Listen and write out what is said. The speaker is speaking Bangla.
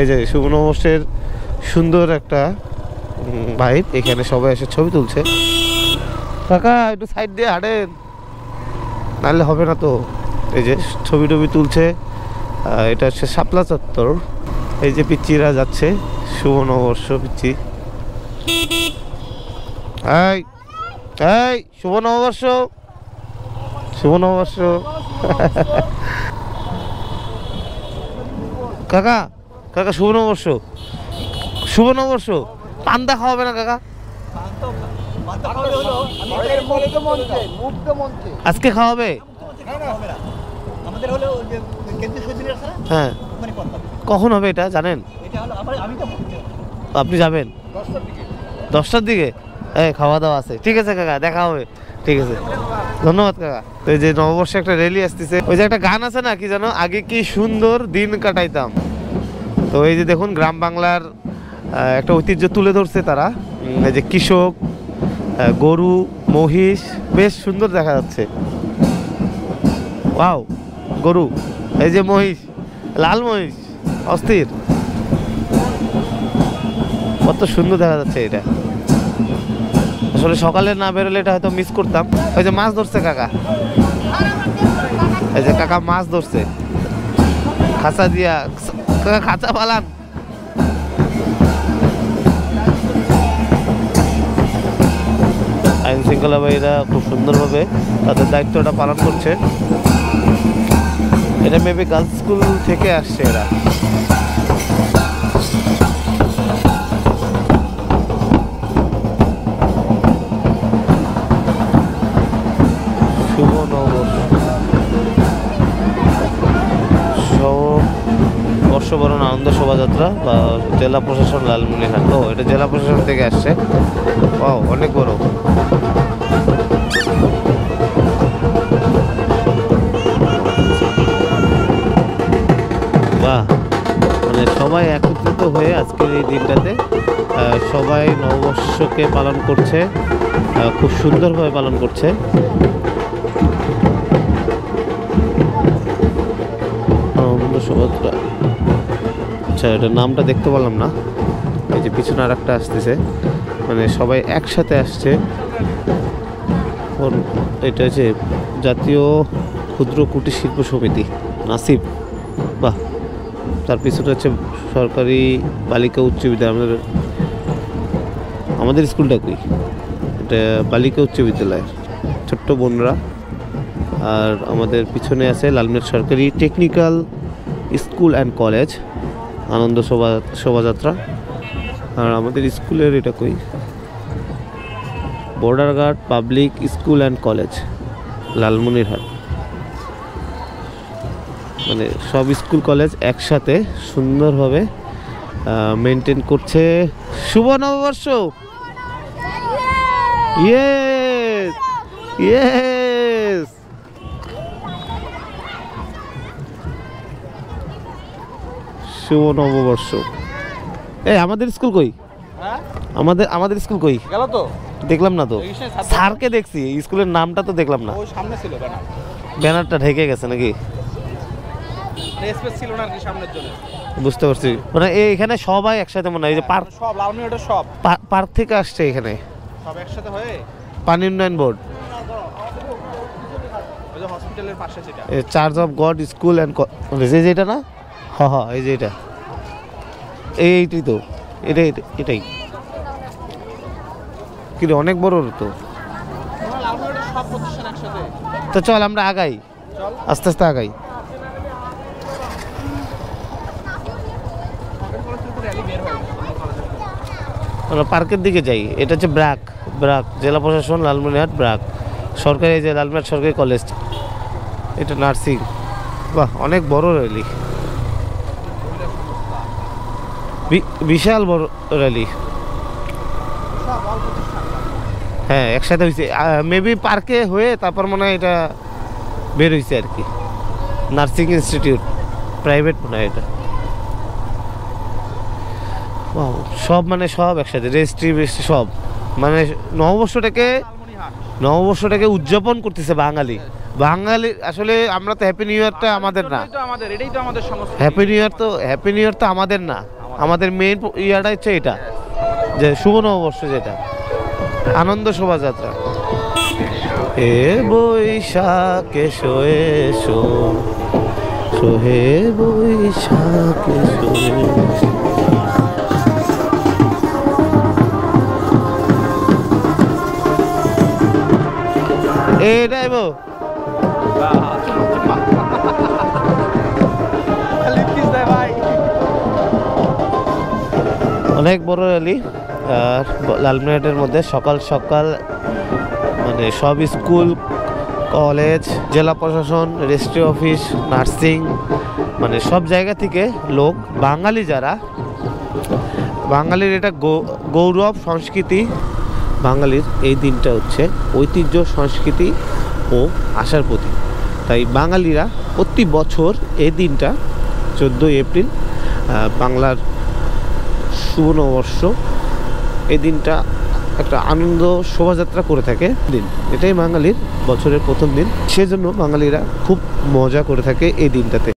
এই যে শুভ নববর্ষের সুন্দর একটা ভাইব, এখানে সবাই এসে ছবি তুলছে। কাকা একটু সাইড দিয়ে হাঁটেন, নাহলে হবে না তো। এই যে ছবি টবি তুলছে, এটা হচ্ছে শাপলা চত্বর। এই যে পিচ্চিরা যাচ্ছে, শুভ নববর্ষ পিচ্চি। এই এই শুভ নববর্ষ, শুভ নববর্ষ। কাকা কাকা শুভ নববর্ষ, শুভ নববর্ষ। পান্তা খাওয়াবে না কাকা? আজকে খাওয়াবে? হ্যাঁ, কখন হবে এটা জানেন? আপনি যাবেন 10টার দিকে? এই খাওয়া দাওয়া আছে, ঠিক আছে কাকা, দেখা হবে, ঠিক আছে, ধন্যবাদ কাকা। তো এই যে নববর্ষে একটা র্যালি আসতেছে, ওই যে একটা গান আছে না কি জানো, আগে কি সুন্দর দিন কাটাইতাম। তো এই যে দেখুন গ্রাম বাংলার একটা ঐতিহ্য তুলে ধরছে তারা। এই যে কৃষক, গরু, মহিষ, বেশ সুন্দর দেখা যাচ্ছে। ওয়াও, গরু, এই যে মহিষ, লাল মহিষ, অস্থির, কত সুন্দর দেখা যাচ্ছে এটা। আসলে সকালে না বেরোলে এটা হয়তো মিস করতাম। ওই যে মাছ ধরছে কাকা, এই যে কাকা মাছ ধরছে খাঁচা দিয়া। কাকা খাঁচা পালান। আইন শৃঙ্খলা বাহিনীরা খুব সুন্দরভাবে তাদের দায়িত্বটা পালন করছে। এটা মেবি গার্লস স্কুল থেকে আসছে এরা। শুভ নববর্ষ, বর্ষবরণ আনন্দ শোভাযাত্রা বা জেলা প্রশাসন লালমনিরহাট। ও, এটা জেলা প্রশাসন থেকে আসছে। ও, অনেক বড়। বাহ, মানে সবাই একত্রিত হয়ে আজকের এই দিনটাতে সবাই নববর্ষকে পালন করছে, খুব সুন্দরভাবে পালন করছে। শোভাযাত্রা, আচ্ছা এটার নামটা দেখতে পারলাম না। এই যে পিছনে আর একটা আসতেছে, মানে সবাই একসাথে আসছে। এটা হচ্ছে জাতীয় ক্ষুদ্র কুটির শিল্প সমিতি নাসিব। বাহ, তার পিছনে হচ্ছে সরকারি বালিকা উচ্চ বিদ্যালয়। আমাদের স্কুলটা কই? এটা বালিকা উচ্চ বিদ্যালয়, ছোট্ট বোনরা। আর আমাদের পিছনে আছে লালমিয়া সরকারি টেকনিক্যাল স্কুল অ্যান্ড কলেজ আনন্দ শোভাযাত্রা। আর আমাদের স্কুলের এটা কই? Border guard public school and college Lalmonirhat. মানে সব স্কুল কলেজ একসাথে সুন্দরভাবে মেনটেন করছে। শুভ নববর্ষ। ইয়েস ইয়েস, শুভ নববর্ষ। এই আমাদের স্কুল কই? আমাদের স্কুল কই গেল তো দেখলাম না তো। স্যারকে দেখছি, স্কুলের নামটা তো দেখলাম না। ওই সামনে ছিল ব্যানার, ব্যানারটা ঢেকে গেছে নাকি? স্পেস ছিল না আর কি সামনের জন্য। বুঝতে পারছি, মানে এখানে সবাই একসাথে মনে হয়। এই যে পার্ক, সব লালমিয়াটা সব পার্ক থেকে আসছে এখানে সব একসাথে হয়ে। পানি উন্নয়ন বোর্ড, ওই যে হসপিটালের পাশে যেটা, church of god school and college, যেটা না? হ্যাঁ হ্যাঁ, এই যে এটা, এইটাই তো, এটাই কিন্তু অনেক বড় তো। তো চল আমরা আগাই, আস্তে আস্তে আগাই। আমরা পার্কের দিকে যাই। এটা হচ্ছে ব্রাক জেলা প্রশাসন লালমনিরহাট ব্রাক সরকারি, যে লালমনিরহাট সরকারি কলেজ, এটা নার্সিং। বাহ, অনেক বড় র্যালি, বিশাল বড় র্যালি। হ্যাঁ, একসাথে হয়েছে মেবি পার্কে হয়ে, তারপর মনে হয় এটা বের হয়েছে আর কি। নার্সিং ইনস্টিটিউট প্রাইভেট মনে হয় এটা। সব মানে সব একসাথে, রেজিস্ট্রি সব, মানে নববর্ষটাকে উদযাপন করতেছে বাঙালি। বাঙালি আসলে আমরা তো হ্যাপি নিউ ইয়ারটা আমাদের না, এটাই তো আমাদের সংস্কৃতি। হ্যাপি নিউ ইয়ার তো আমাদের না, আমাদের মেইন ইয়ারটা হচ্ছে এটা, যে শুভ নববর্ষ, যেটা আনন্দ শোভাযাত্রা। এ বৈশাখ এসো এসো, সোহে বৈশাখ এসো এসো। এটাই বো অনেক বড় র্যালি। আর লালমিনহাটের মধ্যে সকাল সকাল মানে সব স্কুল, কলেজ, জেলা প্রশাসন, রেজিস্ট্রি অফিস, নার্সিং, মানে সব জায়গা থেকে লোক, বাঙালি যারা, বাঙালির এটা গৌরব সংস্কৃতি, বাঙালির এই দিনটা হচ্ছে ঐতিহ্য, সংস্কৃতি ও আশার প্রতীক। তাই বাঙালিরা প্রতি বছর এই দিনটা 14 এপ্রিল বাংলার শুভ নববর্ষ, এই দিনটা একটা আনন্দ শোভাযাত্রা করে থাকে দিন। এটাই বাঙালির বছরের প্রথম দিন, সেজন্য বাঙালিরা খুব মজা করে থাকে এই দিনটাতে।